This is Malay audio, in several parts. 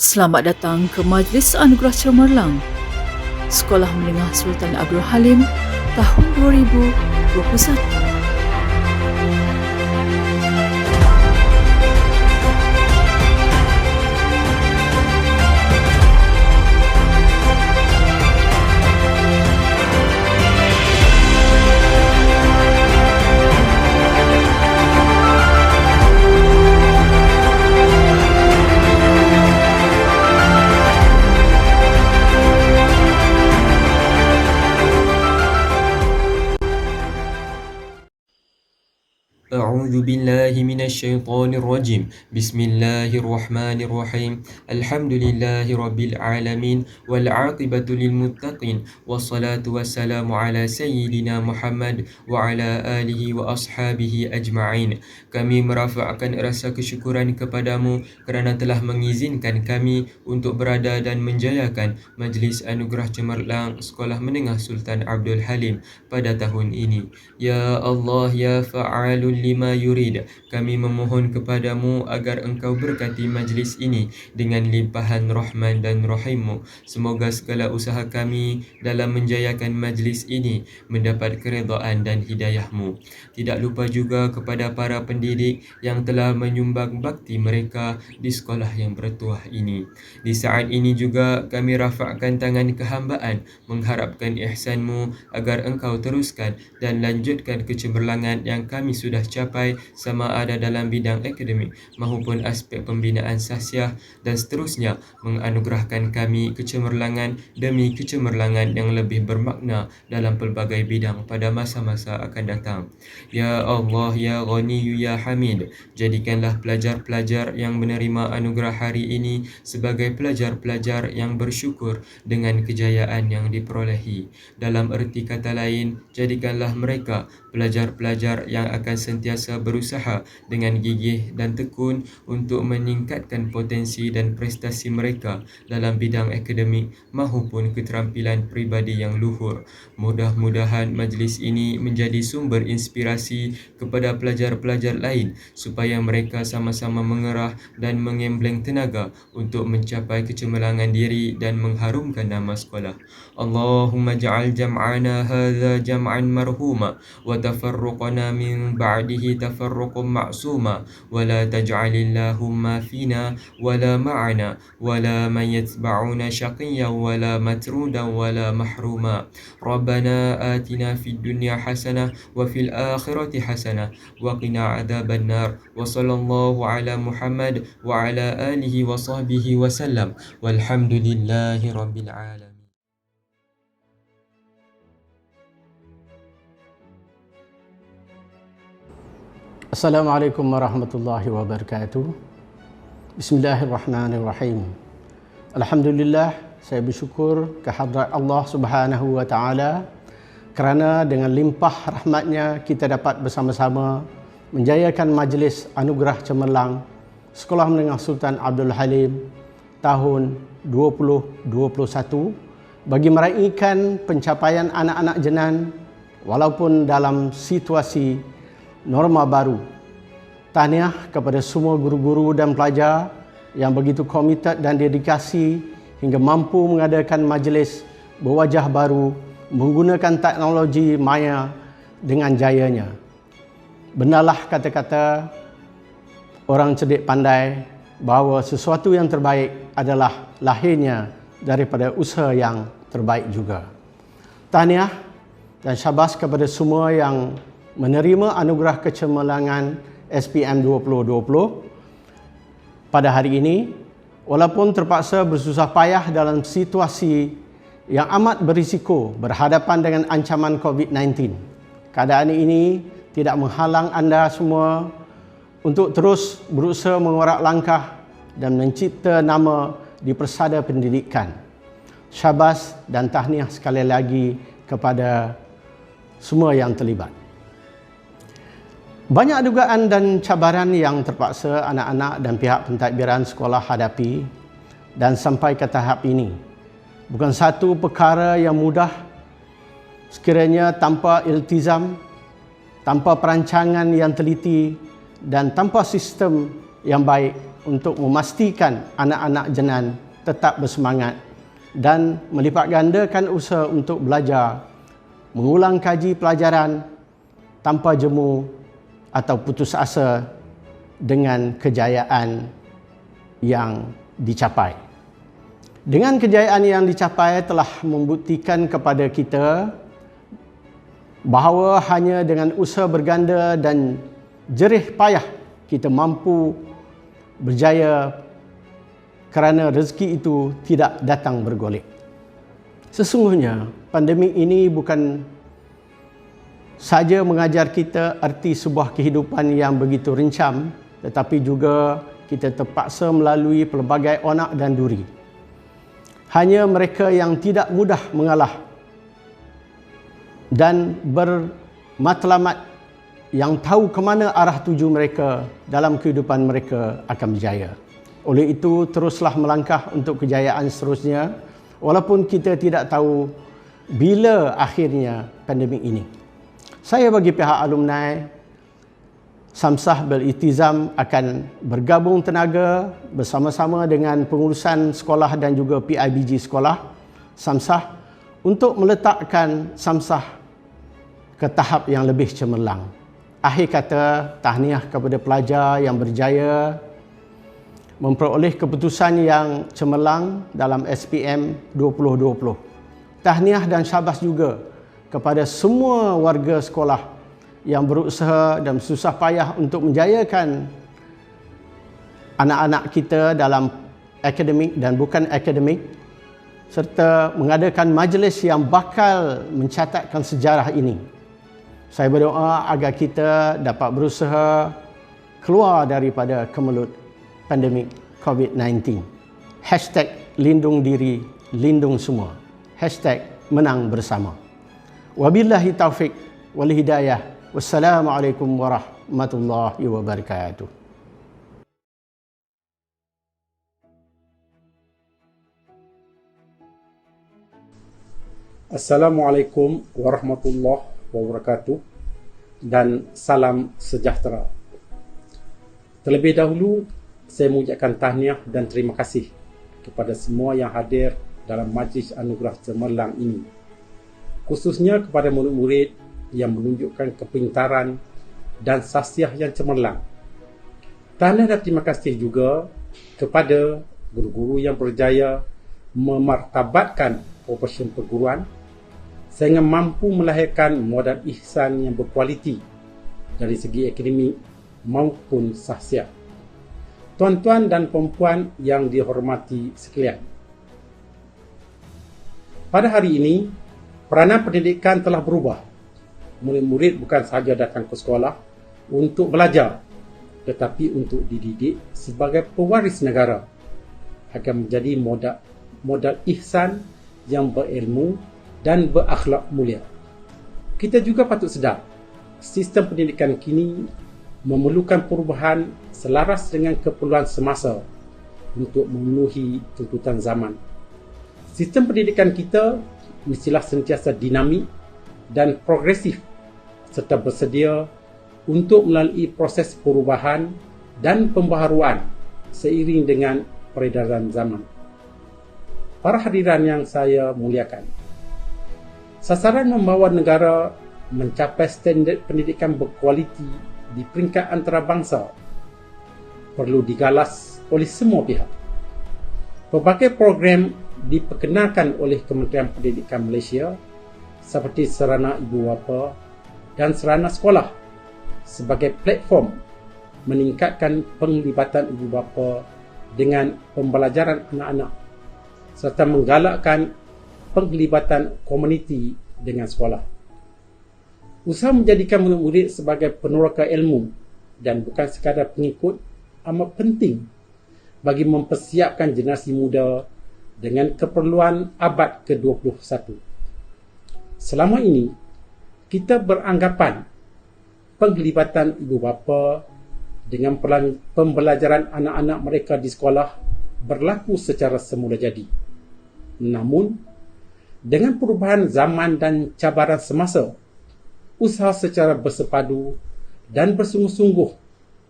Selamat datang ke Majlis Anugerah Cemerlang, Sekolah Menengah Sultan Abdul Halim, tahun 2021. أعوذ بالله من الشيطان الرجيم بسم الله الرحمن الرحيم الحمد لله رب العالمين والعاقبة للمتقين والصلاة والسلام على سيدنا محمد وعلى آله وأصحابه أجمعين. Kami merafakkan rasa kesyukuran kepadamu kerana telah mengizinkan kami untuk berada dan menjayakan Majlis Anugerah Cemerlang Sekolah Menengah Sultan Abdul Halim pada tahun ini. Ya Allah, ya fa'alul lima yurid, kami memohon kepadamu agar engkau berkati majlis ini dengan limpahan rahman dan rahimmu. Semoga segala usaha kami dalam menjayakan majlis ini mendapat keredaan dan hidayahmu. Tidak lupa juga kepada para pendidik yang telah menyumbang bakti mereka di sekolah yang bertuah ini. Di saat ini juga kami rafakkan tangan kehambaan mengharapkan ihsanmu agar engkau teruskan dan lanjutkan kecemerlangan yang kami sudah capai sama ada dalam bidang akademik maupun aspek pembinaan sahsiah, dan seterusnya menganugerahkan kami kecemerlangan demi kecemerlangan yang lebih bermakna dalam pelbagai bidang pada masa-masa akan datang. Ya Allah, ya Ghaniyu, ya Hamid, jadikanlah pelajar-pelajar yang menerima anugerah hari ini sebagai pelajar-pelajar yang bersyukur dengan kejayaan yang diperolehi. Dalam erti kata lain, jadikanlah mereka pelajar-pelajar yang akan sentiasa berusaha dengan gigih dan tekun untuk meningkatkan potensi dan prestasi mereka dalam bidang akademik maupun keterampilan peribadi yang luhur. Mudah-mudahan majlis ini menjadi sumber inspirasi kepada pelajar-pelajar lain supaya mereka sama-sama mengerah dan mengembleng tenaga untuk mencapai kecemerlangan diri dan mengharumkan nama sekolah. Allahumma ja'al jam'ana hadha jam'an marhuma wa tafarruqana min ba'dihi tafarruqan ma'suma wa la taj'alillahumma fina wa la ma'ana wa la man yatba'una shaqiyyan wa la matrudan wa la mahruma. Rabbana atina fid dunya hasanah wa fil akhirati hasanah wa qina adzaban nar. Wa sallallahu ala Muhammad wa ala alihi wa sahbihi wa sallam walhamdulillahi rabbil alamin. Assalamualaikum warahmatullahi wabarakatuh. Bismillahirrahmanirrahim. Alhamdulillah, saya bersyukur kehadrat Allah Subhanahu wa taala kerana dengan limpah rahmatnya kita dapat bersama-sama menjayakan majlis anugerah cemerlang Sekolah Menengah Sultan Abdul Halim tahun 2021 bagi meraihkan pencapaian anak-anak jenan walaupun dalam situasi norma baru. Tahniah kepada semua guru-guru dan pelajar yang begitu komited dan dedikasi hingga mampu mengadakan majlis berwajah baru menggunakan teknologi maya dengan jayanya. Benarlah kata-kata orang cerdik pandai bahawa sesuatu yang terbaik adalah lahirnya daripada usaha yang terbaik juga. Tahniah dan syabas kepada semua yang menerima anugerah kecemerlangan SPM 2020 pada hari ini, walaupun terpaksa bersusah payah dalam situasi yang amat berisiko berhadapan dengan ancaman COVID-19. Keadaan ini tidak menghalang anda semua untuk terus berusaha mengorak langkah dan mencipta nama di persada pendidikan. Syabas dan tahniah sekali lagi kepada semua yang terlibat. Banyak dugaan dan cabaran yang terpaksa anak-anak dan pihak pentadbiran sekolah hadapi dan sampai ke tahap ini. Bukan satu perkara yang mudah sekiranya tanpa iltizam, tanpa perancangan yang teliti dan tanpa sistem yang baik untuk memastikan anak-anak Jenan tetap bersemangat dan melipat gandakan usaha untuk belajar, mengulang kaji pelajaran tanpa jemu atau putus asa dengan kejayaan yang dicapai. Dengan kejayaan yang dicapai telah membuktikan kepada kita bahawa hanya dengan usaha berganda dan jerih payah kita mampu berjaya, kerana rezeki itu tidak datang bergolek. Sesungguhnya pandemik ini bukan saja mengajar kita arti sebuah kehidupan yang begitu rencam, tetapi juga kita terpaksa melalui pelbagai onak dan duri. Hanya mereka yang tidak mudah mengalah dan bermatlamat, yang tahu ke mana arah tuju mereka dalam kehidupan mereka, akan berjaya. Oleh itu, teruslah melangkah untuk kejayaan seterusnya, walaupun kita tidak tahu bila akhirnya pandemik ini. Saya bagi pihak alumni Samsah Belitizam akan bergabung tenaga bersama-sama dengan pengurusan sekolah dan juga PIBG sekolah Samsah untuk meletakkan Samsah ke tahap yang lebih cemerlang. Akhir kata, tahniah kepada pelajar yang berjaya memperoleh keputusan yang cemerlang dalam SPM 2020. Tahniah dan syabas juga kepada semua warga sekolah yang berusaha dan susah payah untuk menjayakan anak-anak kita dalam akademik dan bukan akademik, serta mengadakan majlis yang bakal mencatatkan sejarah ini. Saya berdoa agar kita dapat berusaha keluar daripada kemelut pandemik COVID-19. #lindung diri, lindung semua. #menang bersama. Wabillahi taufik wal hidayah. Wassalamualaikum warahmatullahi wabarakatuh. Assalamualaikum warahmatullahi wabarakatuh dan salam sejahtera. Terlebih dahulu, saya mengucapkan tahniah dan terima kasih kepada semua yang hadir dalam majlis anugerah cemerlang ini, khususnya kepada murid-murid yang menunjukkan kepintaran dan sahsiah yang cemerlang. Tahniah dan terima kasih juga kepada guru-guru yang berjaya memartabatkan profesi perguruan sehingga mampu melahirkan modal ihsan yang berkualiti dari segi akademik maupun sahsiah. Tuan-tuan dan puan-puan yang dihormati sekalian, pada hari ini peranan pendidikan telah berubah. Murid-murid bukan sahaja datang ke sekolah untuk belajar, tetapi untuk dididik sebagai pewaris negara, akan menjadi modal ihsan yang berilmu dan berakhlak mulia. Kita juga patut sedar, sistem pendidikan kini memerlukan perubahan selaras dengan keperluan semasa untuk memenuhi tuntutan zaman. Sistem pendidikan kita mestilah sentiasa dinamik dan progresif serta bersedia untuk melalui proses perubahan dan pembaharuan seiring dengan peredaran zaman. Para hadirin yang saya muliakan, sasaran membawa negara mencapai standard pendidikan berkualiti di peringkat antarabangsa perlu digalas oleh semua pihak. Pelbagai program diperkenalkan oleh Kementerian Pendidikan Malaysia seperti Sarana Ibu Bapa dan Sarana Sekolah sebagai platform meningkatkan penglibatan ibu bapa dengan pembelajaran anak-anak serta menggalakkan penglibatan komuniti dengan sekolah. Usaha menjadikan murid-murid sebagai peneraka ilmu dan bukan sekadar pengikut amat penting bagi mempersiapkan generasi muda dengan keperluan abad ke-21. Selama ini, kita beranggapan penglibatan ibu bapa dengan pembelajaran anak-anak mereka di sekolah berlaku secara semula jadi. Namun, dengan perubahan zaman dan cabaran semasa, usaha secara bersepadu dan bersungguh-sungguh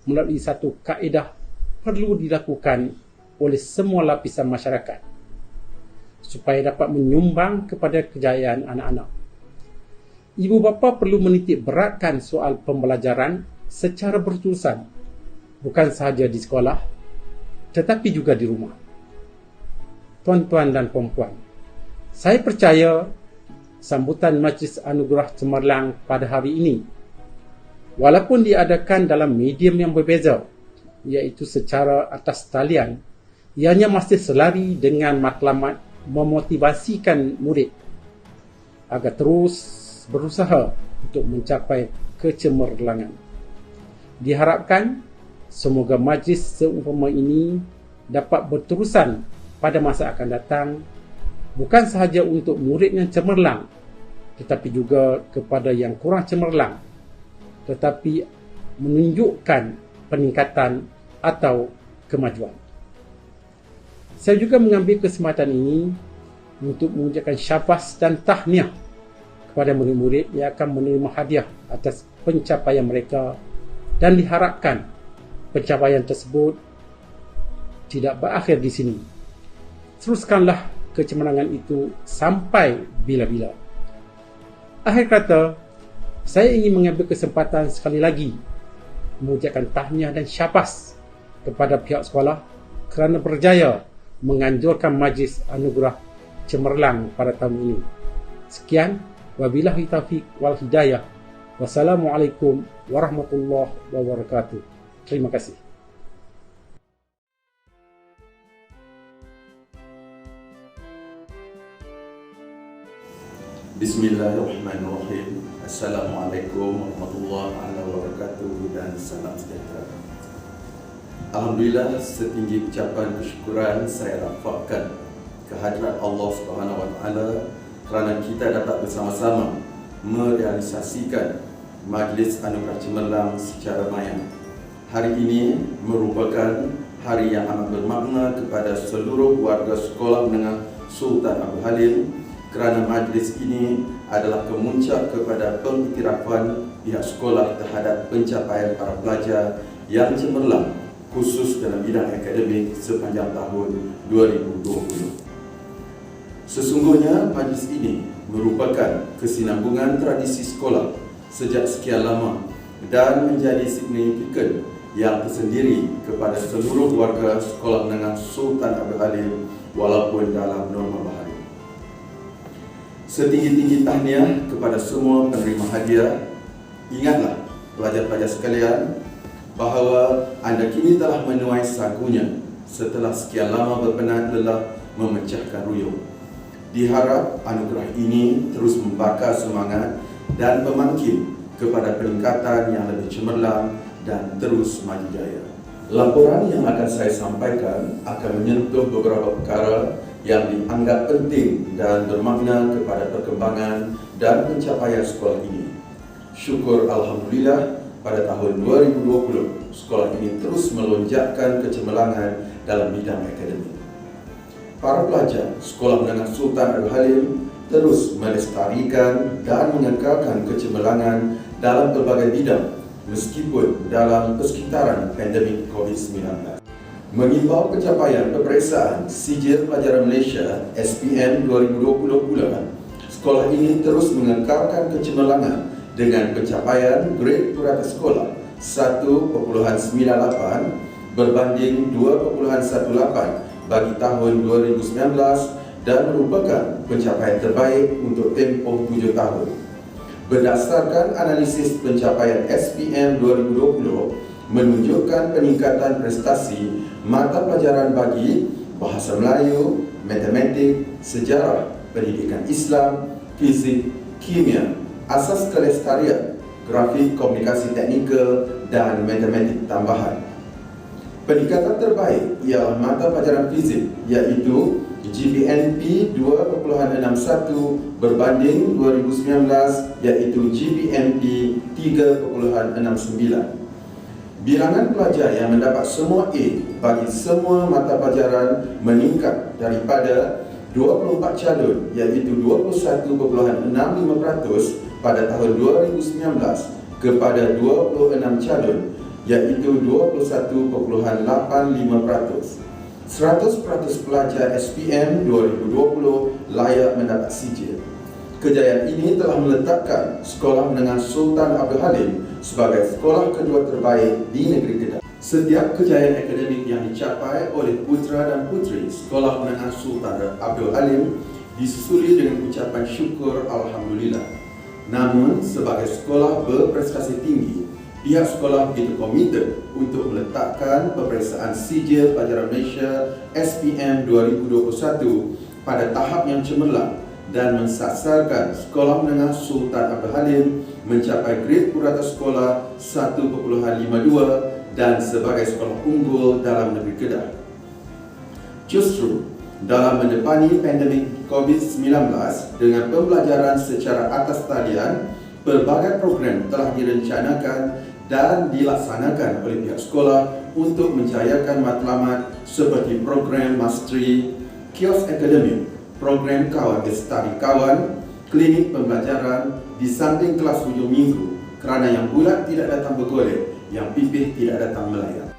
melalui satu kaedah perlu dilakukan oleh semua lapisan masyarakat supaya dapat menyumbang kepada kejayaan anak-anak. Ibu bapa perlu menitik beratkan soal pembelajaran secara berterusan, bukan sahaja di sekolah, tetapi juga di rumah. Tuan-tuan dan puan-puan, saya percaya sambutan Majlis Anugerah Cemerlang pada hari ini, walaupun diadakan dalam medium yang berbeza, iaitu secara atas talian, ianya masih selari dengan matlamat memotivasikan murid agar terus berusaha untuk mencapai kecemerlangan. Diharapkan semoga majlis seumpama ini dapat berterusan pada masa akan datang, bukan sahaja untuk murid yang cemerlang, tetapi juga kepada yang kurang cemerlang, tetapi menunjukkan peningkatan atau kemajuan. Saya juga mengambil kesempatan ini untuk mengucapkan syabas dan tahniah kepada murid-murid yang akan menerima hadiah atas pencapaian mereka, dan diharapkan pencapaian tersebut tidak berakhir di sini. Teruskanlah kecemerlangan itu sampai bila-bila. Akhir kata, saya ingin mengambil kesempatan sekali lagi mengucapkan tahniah dan syabas kepada pihak sekolah kerana berjaya menganjurkan Majlis Anugerah Cemerlang pada tahun ini. Sekian, wabillahi taufiq wal hidayah. Wassalamualaikum warahmatullahi wabarakatuh. Terima kasih. Bismillahirrahmanirrahim. Assalamualaikum warahmatullahi wabarakatuh dan salam sejahtera. Alhamdulillah, setinggi ucapan kesyukuran saya rafakkan kehadirat Allah Subhanahu Wa Taala kerana kita dapat bersama-sama merealisasikan Majlis Anugerah Cemerlang secara maya. Hari ini merupakan hari yang amat bermakna kepada seluruh warga Sekolah Menengah Sultan Abdul Halim, kerana majlis ini adalah kemuncak kepada pengiktirafan pihak sekolah terhadap pencapaian para pelajar yang cemerlang, khusus dalam bidang akademik sepanjang tahun 2020. Sesungguhnya majlis ini merupakan kesinambungan tradisi sekolah sejak sekian lama dan menjadi signifikan yang tersendiri kepada seluruh warga Sekolah Menengah Sultan Abdul Halim walaupun dalam norma bahari. Setinggi-tinggi tahniah kepada semua penerima hadiah. Ingatlah pelajar-pelajar sekalian bahawa anda kini telah menuai sagunya setelah sekian lama berpenat lelah memecahkan ruyung. Diharap anugerah ini terus membakar semangat dan memangkin kepada peningkatan yang lebih cemerlang dan terus maju jaya. Laporan yang akan saya sampaikan akan menyentuh beberapa perkara yang dianggap penting dan bermakna kepada perkembangan dan pencapaian sekolah ini. Syukur Alhamdulillah, pada tahun 2020, sekolah ini terus melonjakkan kecemerlangan dalam bidang akademik. Para pelajar Sekolah Menengah Sultan Abdul Halim terus melestarikan dan mengekalkan kecemerlangan dalam berbagai bidang meskipun dalam persekitaran pandemik COVID-19. Mengimbau pencapaian peperiksaan Sijil Pelajaran Malaysia SPM 2020 pula, sekolah ini terus mengekalkan kecemerlangan dengan pencapaian grade purata sekolah 1.98 berbanding 2.18 bagi tahun 2019 dan merupakan pencapaian terbaik untuk tempoh 7 tahun. Berdasarkan analisis pencapaian SPM 2020 menunjukkan peningkatan prestasi mata pelajaran bagi Bahasa Melayu, Matematik, Sejarah, Pendidikan Islam, Fizik, Kimia, Asas Kelestarian, Grafik Komunikasi Teknikal dan Matematik Tambahan. Peningkatan terbaik ialah mata pelajaran fizik, iaitu GPNP 2.61 berbanding 2019 iaitu GPNP 3.69. Bilangan pelajar yang mendapat semua A bagi semua mata pelajaran meningkat daripada 24 calon iaitu 21.65% pada tahun 2019 kepada 26 calon iaitu 21.85%. 100% pelajar SPM 2020 layak mendapat sijil. Kejayaan ini telah meletakkan Sekolah Menengah Sultan Abdul Halim sebagai sekolah kedua terbaik di negeri Kedah. Setiap kejayaan akademik yang dicapai oleh putra dan puteri Sekolah Menengah Sultan Abdul Halim disusuli dengan ucapan syukur Alhamdulillah. Namun, sebagai sekolah berprestasi tinggi, pihak sekolah begitu komited untuk meletakkan peperiksaan sijil pelajaran Malaysia SPM 2021 pada tahap yang cemerlang dan mensasarkan Sekolah Menengah Sultan Abdul Halim mencapai grade purata sekolah 1.52 dan sebagai sekolah unggul dalam negeri Kedah. Justru, dalam mendepani pandemik COVID-19 dengan pembelajaran secara atas talian, pelbagai program telah direncanakan dan dilaksanakan oleh pihak sekolah untuk menjayakan matlamat seperti program Mastery, Kios Akademik, program Kawan Lestari Kawan, klinik pembelajaran di samping kelas hujung minggu kerana yang bulat tidak datang bergolek, yang pipih tidak datang melayang.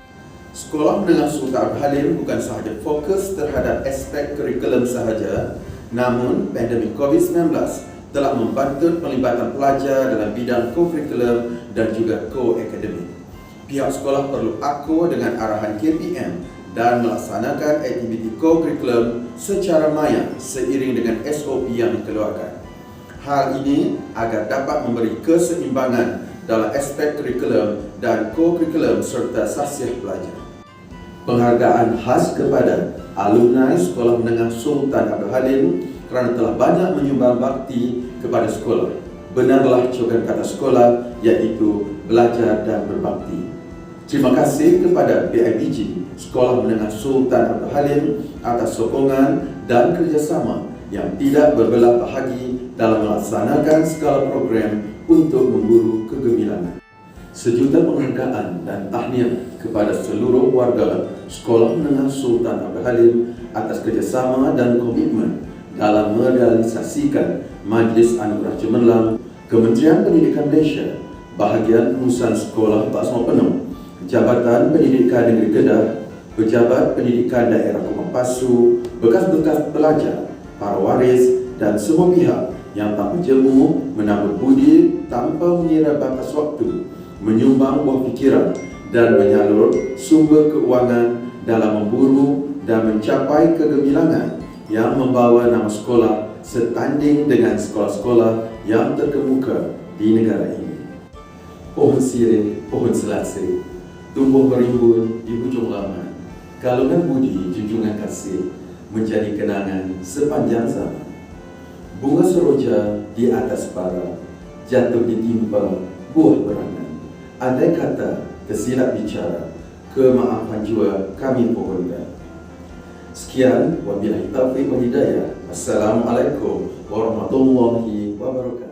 Sekolah Menengah Sultan Abdul Halim bukan sahaja fokus terhadap aspek kurikulum sahaja, namun pandemik COVID-19 telah membantu pelibatan pelajar dalam bidang co-kurikulum dan juga co-akademik. Pihak sekolah perlu akur dengan arahan KPM dan melaksanakan aktiviti co-kurikulum secara maya seiring dengan SOP yang dikeluarkan. Hal ini agar dapat memberi keseimbangan dalam aspek kurikulum dan co-kurikulum serta sahsiah pelajar. Penghargaan khas kepada alumni Sekolah Menengah Sultan Abdul Halim kerana telah banyak menyumbang bakti kepada sekolah. Benarlah slogan kata sekolah, iaitu belajar dan berbakti. Terima kasih kepada BIPG Sekolah Menengah Sultan Abdul Halim atas sokongan dan kerjasama yang tidak berbelah bahagi dalam melaksanakan segala program untuk memburu kegemilangan. Sejuta penghargaan dan tahniah kepada seluruh warga Sekolah Menengah Sultan Abdul Halim atas kerjasama dan komitmen dalam merealisasikan Majlis Anugerah Cemerlang, Kementerian Pendidikan Malaysia, Bahagian Pengurusan Sekolah Bersama Penuh, Jabatan Pendidikan Negeri Kedah, Pejabat Pendidikan Daerah Kuala Pasu, bekas-bekas pelajar, para waris dan semua pihak yang tanpa jemu menambah budi tanpa mengira batas waktu, menyumbang buah fikiran dan menyalur sumber keuangan dalam memburu dan mencapai kegemilangan yang membawa nama sekolah setanding dengan sekolah-sekolah yang terkemuka di negara ini. Pohon sirih, pohon selasih, tumbuh berimbun di hujung laman. Galungan budi, junjungan kasih menjadi kenangan sepanjang zaman. Bunga seroja di atas bara, jatuh ditimpa buah berangan. Andai kata tersilap bicara, kemaafan jua kami pohonkan. Sekian, wabillahi taufiq wal hidayah. Assalamualaikum warahmatullahi wabarakatuh.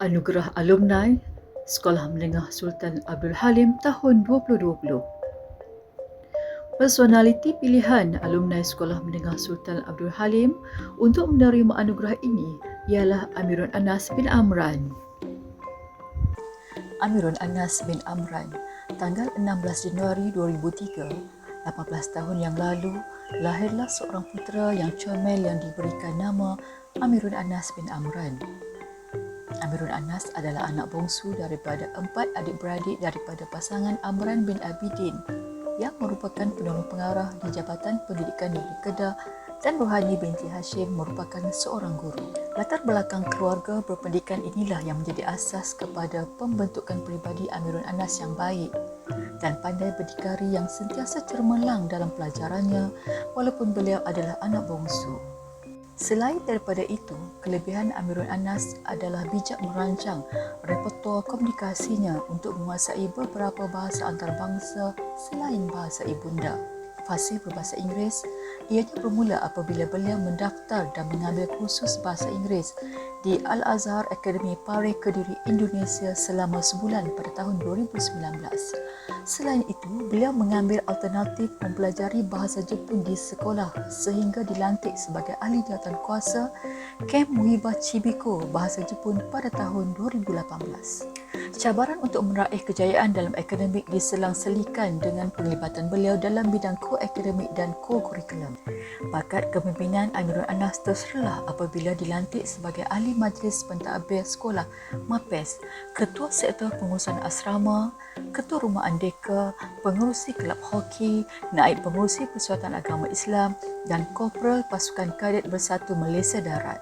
Anugerah Alumni Sekolah Menengah Sultan Abdul Halim tahun 2020. Personaliti pilihan alumni Sekolah Menengah Sultan Abdul Halim untuk menerima anugerah ini ialah Amirul Anas bin Amran. Amirul Anas bin Amran, tanggal 16 Januari 2003, 18 tahun yang lalu, lahirlah seorang putera yang comel yang diberikan nama Amirul Anas bin Amran. Amirul Anas adalah anak bongsu daripada 4 adik-beradik daripada pasangan Amran bin Abidin yang merupakan penolong pengarah di Jabatan Pendidikan Negeri Kedah dan Rohani binti Hashim merupakan seorang guru. Latar belakang keluarga berpendidikan inilah yang menjadi asas kepada pembentukan peribadi Amirul Anas yang baik dan pandai berdikari yang sentiasa cemerlang dalam pelajarannya walaupun beliau adalah anak bongsu. Selain daripada itu, kelebihan Amirul Anas adalah bijak merancang repertoire komunikasinya untuk menguasai beberapa bahasa antarabangsa selain bahasa ibunda. Fasih berbahasa Inggeris, ianya bermula apabila beliau mendaftar dan mengambil kursus bahasa Inggeris di Al-Azhar Akademi Pare Kediri, Indonesia selama sebulan pada tahun 2019. Selain itu, beliau mengambil alternatif mempelajari bahasa Jepun di sekolah sehingga dilantik sebagai ahli jawatan kuasa Kem Muhibah Chibiko Bahasa Jepun pada tahun 2018. Cabaran untuk meraih kejayaan dalam akademik diselang-selikan dengan penglibatan beliau dalam bidang ko-akademik dan ko-kurikulum. Bakat kepimpinan Amirul Anas terserlah apabila dilantik sebagai ahli majlis pentadbir sekolah MAPES, ketua sektor pengurusan asrama, ketua rumah andeka, pengurusi kelab hoki, naib pengurusi Persekutuan Agama Islam dan korporal pasukan kadet bersatu Malaysia Darat.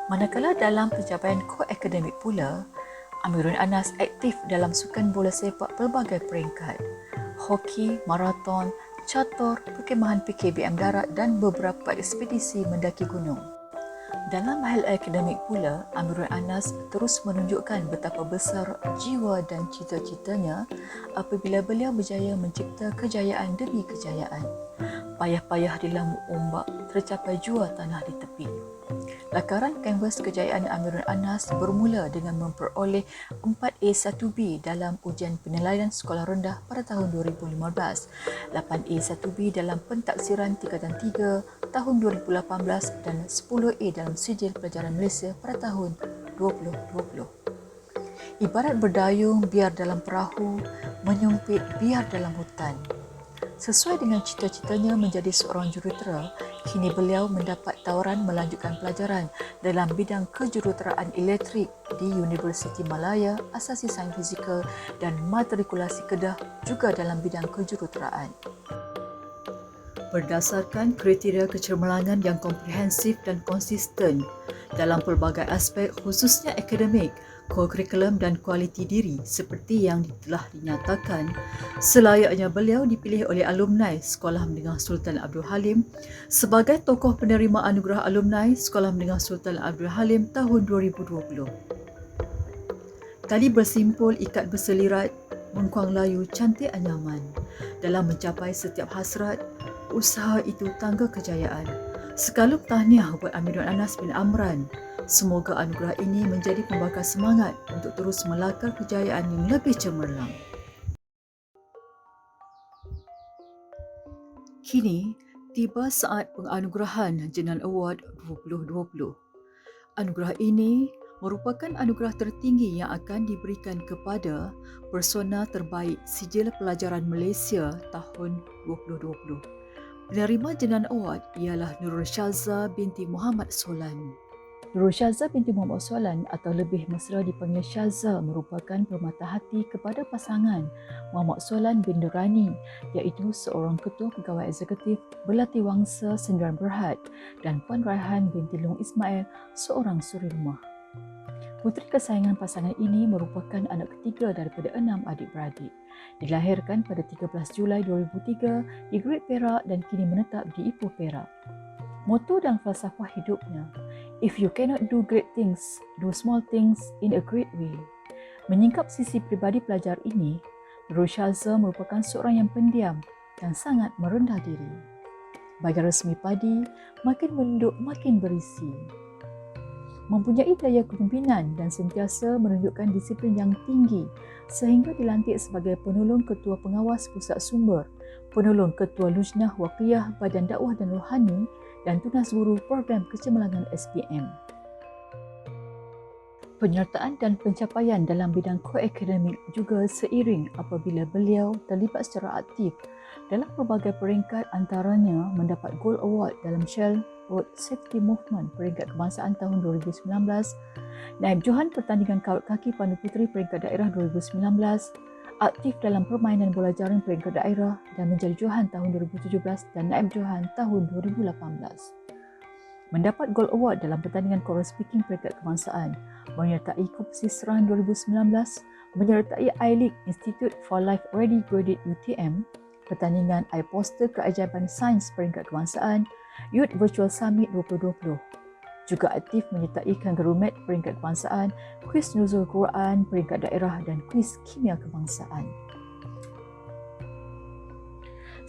Manakala dalam pencapaian ko-akademik pula, Amirul Anas aktif dalam sukan bola sepak pelbagai peringkat, hoki, maraton, catur, perkemahan PKBM darat dan beberapa ekspedisi mendaki gunung. Dalam hal akademik pula, Amirul Anas terus menunjukkan betapa besar jiwa dan cita-citanya apabila beliau berjaya mencipta kejayaan demi kejayaan. Payah-payah di lambung ombak, tercapai jua tanah di tepi. Lakaran kanvas kejayaan Amirul Anas bermula dengan memperoleh 4A1B dalam ujian penilaian sekolah rendah pada tahun 2015, 8A1B dalam pentaksiran tingkatan 3 tahun 2018 dan 10A dalam sijil pelajaran Malaysia pada tahun 2020. Ibarat berdayung biar dalam perahu, menyumpit biar dalam hutan. Sesuai dengan cita-citanya menjadi seorang jurutera, kini beliau mendapat tawaran melanjutkan pelajaran dalam bidang kejuruteraan elektrik di Universiti Malaya, Asasi Sains Fizikal dan Matrikulasi Kedah juga dalam bidang kejuruteraan. Berdasarkan kriteria kecermelangan yang komprehensif dan konsisten dalam pelbagai aspek khususnya akademik, ko-kurikulum dan kualiti diri seperti yang telah dinyatakan, selayaknya beliau dipilih oleh alumni Sekolah Menengah Sultan Abdul Halim sebagai tokoh penerima anugerah alumni Sekolah Menengah Sultan Abdul Halim tahun 2020. Tali bersimpul ikat berselirat, mengkuang layu cantik anyaman. Dalam mencapai setiap hasrat, usaha itu tangga kejayaan. Sekalum tahniah buat Amirul Anas bin Amran. Semoga anugerah ini menjadi pembakar semangat untuk terus melakar kejayaan yang lebih cemerlang. Kini, tiba saat penganugerahan Jenan Award 2020. Anugerah ini merupakan anugerah tertinggi yang akan diberikan kepada persona terbaik sijil pelajaran Malaysia tahun 2020. Penerima Jenan Award ialah Nurul Syazza binti Muhammad Solan. Nurul Syazza binti Muhammad Solan atau lebih mesra dipanggil Syazza merupakan permata hati kepada pasangan Muhammad Solan bin Durrani, iaitu seorang ketua pegawai eksekutif Belati Wangsa Sendirian Berhad dan Puan Raihan binti Long Ismail, seorang suri rumah. Puteri kesayangan pasangan ini merupakan anak ketiga daripada 6 adik-beradik. Dilahirkan pada 13 Julai 2003 di Great Perak dan kini menetap di Ipoh Perak. Moto dan falsafah hidupnya, "If you cannot do great things, do small things in a great way." Menyingkap sisi pribadi pelajar ini, Nurul Syazza merupakan seorang yang pendiam dan sangat merendah diri. Bagi resmi padi, makin menduk makin berisi. mempunyai daya kepimpinan dan sentiasa menunjukkan disiplin yang tinggi sehingga dilantik sebagai penolong ketua pengawas pusat sumber, penolong ketua Lujnah Waqiyah Badan Dakwah dan Rohani dan tunas guru program kecemerlangan SPM. Penyertaan dan pencapaian dalam bidang koakademik juga seiring apabila beliau terlibat secara aktif dalam pelbagai peringkat, antaranya mendapat Gold Award dalam Shell Road Safety Movement peringkat kebangsaan tahun 2019, naib Johan pertandingan kaut kaki pandu puteri peringkat daerah 2019, aktif dalam permainan bola jaring peringkat daerah dan menjadi Johan tahun 2017 dan naib Johan tahun 2018. Mendapat Gold Award dalam pertandingan choral speaking peringkat kebangsaan, menyertai kompetisi serang 2019, menyertai iLeague Institute for Life Ready Graded UTM, pertandingan iPoster Keajaiban Sains peringkat kebangsaan, Youth Virtual Summit 2020. Juga aktif menyertai Kangaroo Mat peringkat kebangsaan, Kuis Nuzul Quran peringkat daerah dan Kuis Kimia Kebangsaan.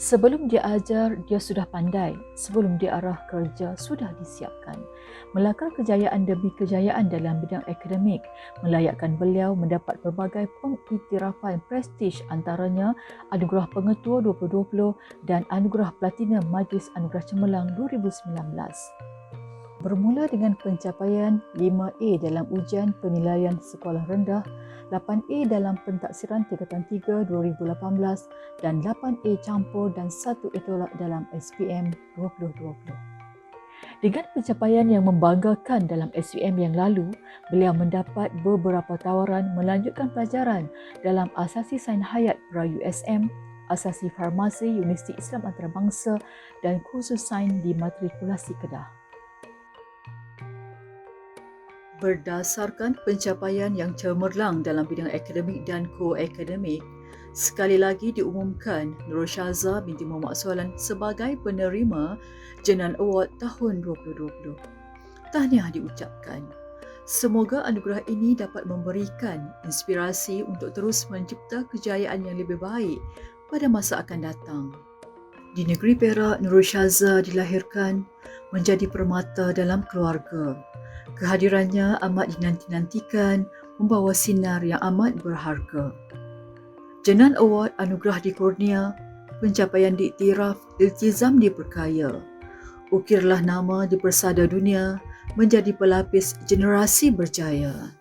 Sebelum dia ajar, dia sudah pandai. Sebelum dia arah kerja, sudah disiapkan. Melakar kejayaan demi kejayaan dalam bidang akademik, melayakkan beliau mendapat berbagai pengiktirafan prestij, antaranya Anugerah Pengetua 2020 dan Anugerah Platinum Majlis Anugerah Cemerlang 2019. Bermula dengan pencapaian 5A dalam ujian penilaian sekolah rendah, 8A dalam pentaksiran tingkatan 3 2018 dan 8A campur dan 1 tolak dalam SPM 2020. Dengan pencapaian yang membanggakan dalam SPM yang lalu, beliau mendapat beberapa tawaran melanjutkan pelajaran dalam Asasi Sains Hayat Pra-USM, Asasi Farmasi Universiti Islam Antarabangsa dan kursus sains di Matrikulasi Kedah. Berdasarkan pencapaian yang cemerlang dalam bidang akademik dan koakademik, sekali lagi diumumkan Nurul Syaza binti Muhammad Soalan sebagai penerima Jenaan Award tahun 2020. Tahniah diucapkan. Semoga anugerah ini dapat memberikan inspirasi untuk terus mencipta kejayaan yang lebih baik pada masa akan datang. Di negeri Perak, Nurul Syaza dilahirkan menjadi permata dalam keluarga. Kehadirannya amat dinanti-nantikan, membawa sinar yang amat berharga. Jenaan Award anugerah dikurnia, pencapaian diiktiraf, iltizam diperkaya. Ukirlah nama di persada dunia, menjadi pelapis generasi berjaya.